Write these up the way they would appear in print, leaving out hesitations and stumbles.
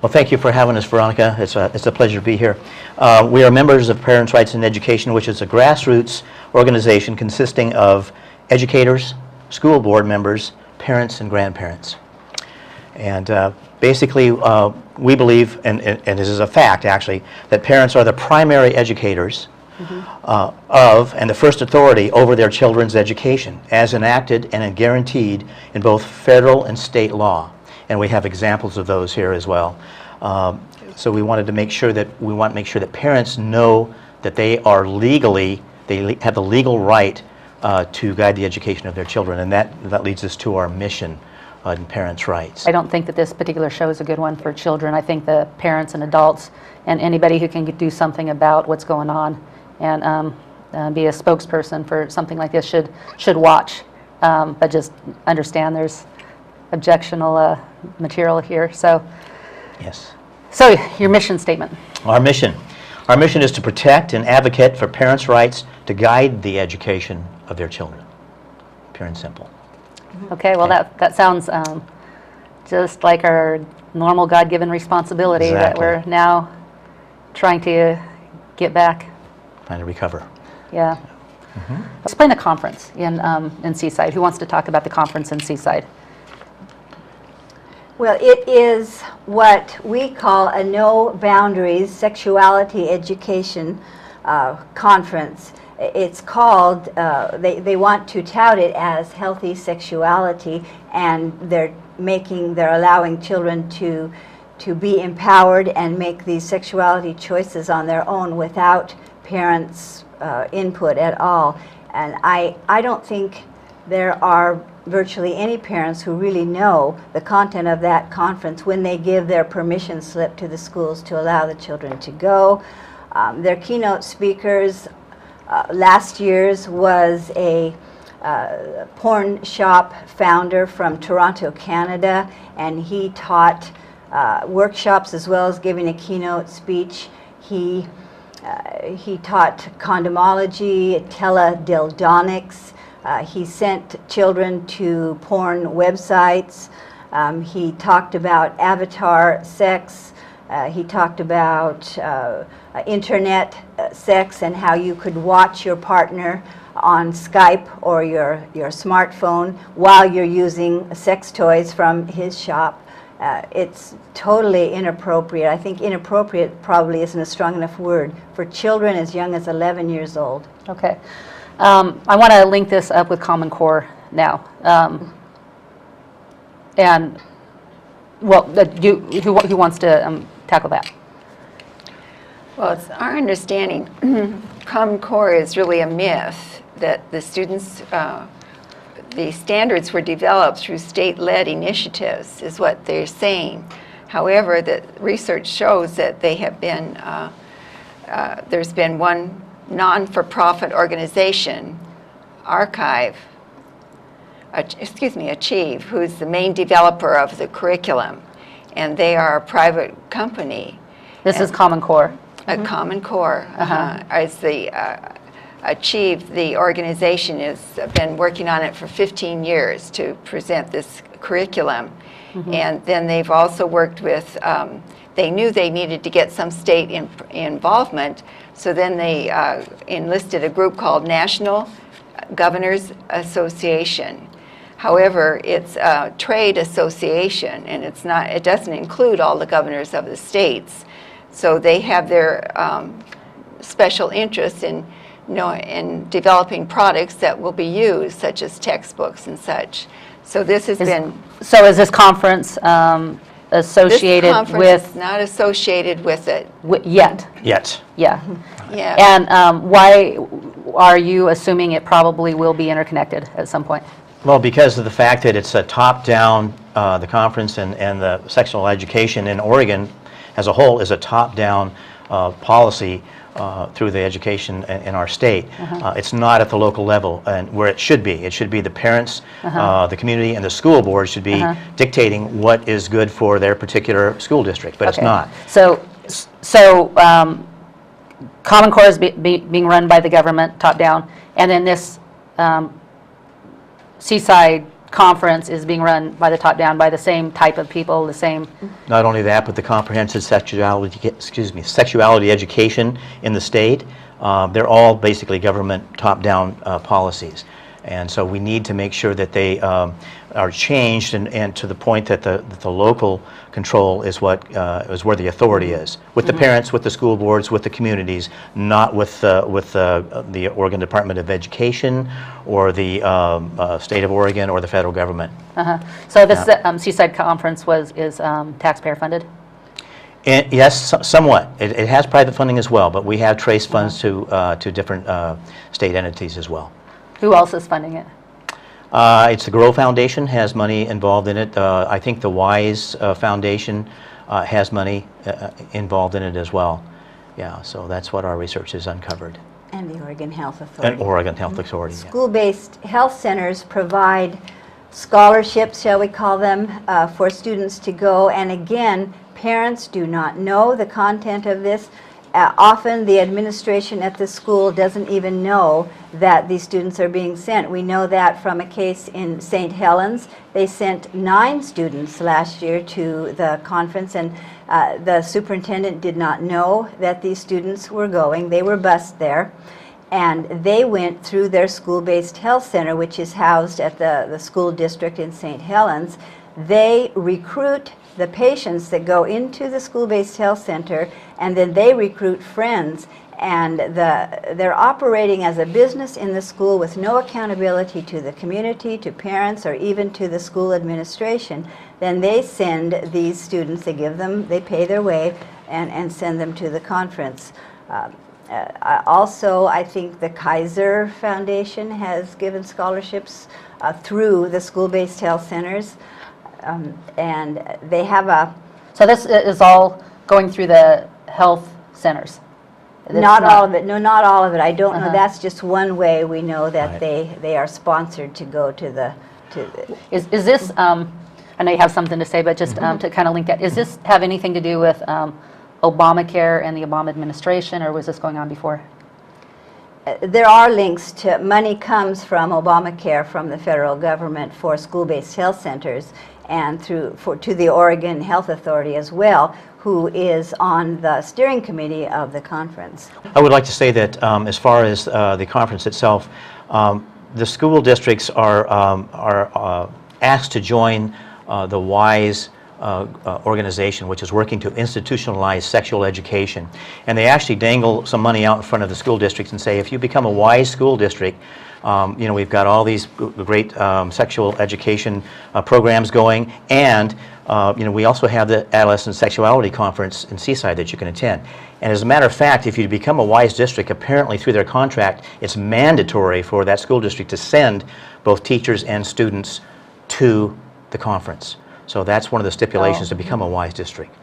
Well, thank you for having us, Veronica. It's a pleasure to be here. We are members of Parents' Rights in Education, which is a grassroots organization consisting of educators, school board members, parents, and grandparents. And basically, we believe, and this is a fact actually, that parents are the primary educators of and the first authority over their children's education, as enacted and guaranteed in both federal and state law. And we have examples of those here as well. So we wanted to make sure that parents know that they are legally, have the legal right to guide the education of their children, and that leads us to our mission in Parents' Rights. I don't think that this particular show is a good one for children. I think the parents and adults and anybody who can do something about what's going on and be a spokesperson for something like this should watch, but just understand there's objectionable material here. So, yes. So your mission statement. Our mission is to protect and advocate for parents' rights to guide the education of their children. Pure and simple. Okay. Well, that sounds just like our normal God-given responsibility that we're now trying to get back. Trying to recover. Yeah. Explain the conference in Seaside. Who wants to talk about the conference in Seaside? Well, it is what we call a No Boundaries Sexuality Education Conference. It's called, they want to tout it as healthy sexuality, and they're allowing children to be empowered and make these sexuality choices on their own without parents' input at all. And I don't think there are virtually any parents who really know the content of that conference when they give their permission slip to the schools to allow the children to go. Their keynote speakers last year's was a porn shop founder from Toronto, Canada, and he taught workshops as well as giving a keynote speech. He taught condomology, teledildonics. He sent children to porn websites. He talked about avatar sex. He talked about internet sex and how you could watch your partner on Skype or your smartphone while you're using sex toys from his shop. It's totally inappropriate. I think inappropriate probably isn't a strong enough word for children as young as 11 years old. Okay. I want to link this up with Common Core now. And, well, who wants to tackle that? Well, it's our understanding Common Core is really a myth, that the students, the standards were developed through state-led initiatives, is what they're saying. However, the research shows that they have been, there's been one non-for-profit organization, Achieve, who's the main developer of the curriculum, and they are a private company. This is Common Core. Common Core. As the Achieve, the organization has been working on it for 15 years to present this curriculum. And then they've also worked with, they knew they needed to get some state involvement, so then they enlisted a group called National Governors Association. However, it's a trade association, and it doesn't include all the governors of the states. So they have their special interest in developing products that will be used, such as textbooks and such. So this has been. So is this conference associated this conference with? Is not associated with it Yet. Yet. Yeah. Yeah. And why are you assuming it probably will be interconnected at some point? Well, because of the fact that it's a top-down, the conference and the sexual education in Oregon as a whole is a top-down policy through the education in our state. It's not at the local level, and where it should be. It should be the parents, the community, and the school board should be dictating what is good for their particular school district, but it's not. So Common Core is being run by the government, top down, and then this Seaside conference is being run by the top down by the same type of people, the same. Not only that, but the comprehensive sexuality education in the state, they're all basically government top-down policies. And so we need to make sure that they are changed and to the point that the local control is what is where the authority is, with the parents, with the school boards, with the communities, not with the Oregon Department of Education or the state of Oregon or the federal government. So this Seaside Conference is taxpayer funded? And yes, somewhat. It has private funding as well, but we have traced funds to different state entities as well. Who else is funding it? It's the Grow Foundation has money involved in it. I think the WISE Foundation has money involved in it as well. Yeah, so that's what our research has uncovered. And the Oregon Health Authority. And Oregon Health Authority. Yeah. School-based health centers provide scholarships, shall we call them, for students to go. And again, parents do not know the content of this. Often the administration at the school doesn't even know that these students are being sent. We know that from a case in St. Helens. They sent 9 students last year to the conference, and the superintendent did not know that these students were going. They were bused there, and they went through their school-based health center, which is housed at the school district in St. Helens. They recruit the patients that go into the school-based health center, and then they recruit friends, and they're operating as a business in the school with no accountability to the community, to parents, or even to the school administration. Then they send these students, they pay their way, and send them to the conference. Also, I think the Kaiser Foundation has given scholarships through the school-based health centers. And they have a... So this is all going through the health centers? Not all of it. No, not all of it. I don't know. That's just one way we know that they are sponsored to go to the... Is this, I know you have something to say, but just to kind of link that, does this have anything to do with Obamacare and the Obama administration, or was this going on before? There are links to money comes from Obamacare from the federal government for school-based health centers, and to the Oregon Health Authority as well, who is on the steering committee of the conference. I would like to say that as far as the conference itself, the school districts are asked to join the WISE organization, which is working to institutionalize sexual education. And they actually dangle some money out in front of the school districts and say, if you become a WISE school district, you know, we've got all these great sexual education programs going, and you know, we also have the Adolescent Sexuality Conference in Seaside that you can attend. And as a matter of fact, if you become a WISE district, apparently through their contract, it's mandatory for that school district to send both teachers and students to the conference. So that's one of the stipulations to become a WISE district.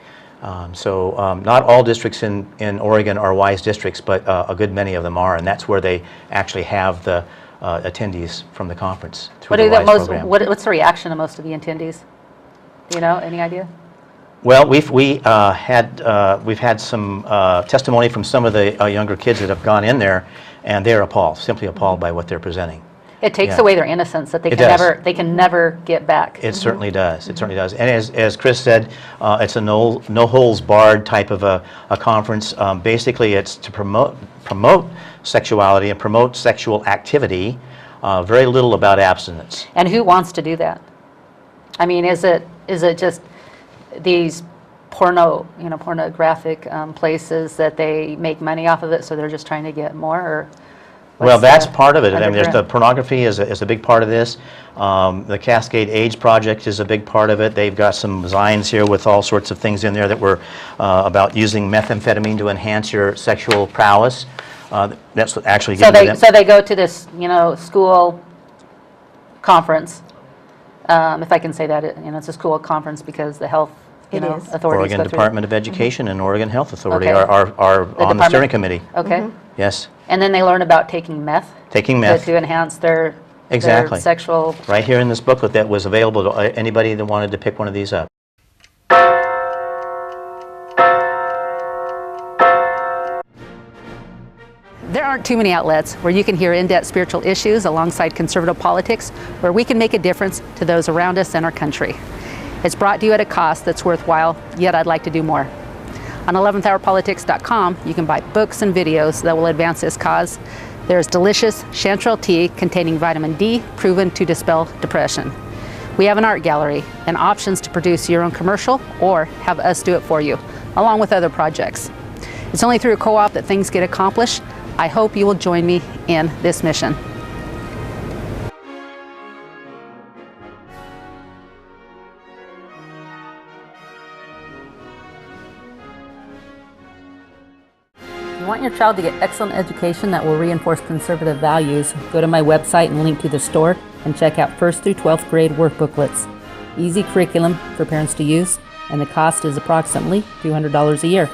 Not all districts in Oregon are WISE districts, but a good many of them are, and that's where they actually have the attendees from the conference through the WISE program. What's the reaction of most of the attendees? Do you know, any idea? Well, we've had some testimony from some of the younger kids that have gone in there, and they're appalled, simply appalled by what they're presenting. It takes away their innocence that they can never get back. It certainly does. It certainly does. And as Chris said, it's a no holds barred type of a conference. Basically, it's to promote sexuality and promote sexual activity. Very little about abstinence. And who wants to do that? I mean, is it just these pornographic places that they make money off of it, so they're just trying to get more, or? Well, that's part of it. I mean, there's the pornography is a big part of this. The Cascade AIDS Project is a big part of it. They've got some designs here with all sorts of things in there that were about using methamphetamine to enhance your sexual prowess. That's what actually so they go to this, school conference. If I can say that, it's a school conference because the health authorities. Oregon Department of Education and Oregon Health Authority are on the steering committee. Okay. Yes. And then they learn about taking meth. Taking meth. To enhance their sexual. Right here in this booklet that was available to anybody that wanted to pick one of these up. There aren't too many outlets where you can hear in-depth spiritual issues alongside conservative politics, where we can make a difference to those around us and our country. It's brought to you at a cost that's worthwhile, yet I'd like to do more. On 11thhourpolitics.com, you can buy books and videos that will advance this cause. There's delicious chanterelle tea containing vitamin D, proven to dispel depression. We have an art gallery and options to produce your own commercial or have us do it for you, along with other projects. It's only through a co-op that things get accomplished. I hope you will join me in this mission. If you want your child to get excellent education that will reinforce conservative values, go to my website and link to the store and check out 1st through 12th grade workbooklets. Easy curriculum for parents to use, and the cost is approximately $200 a year.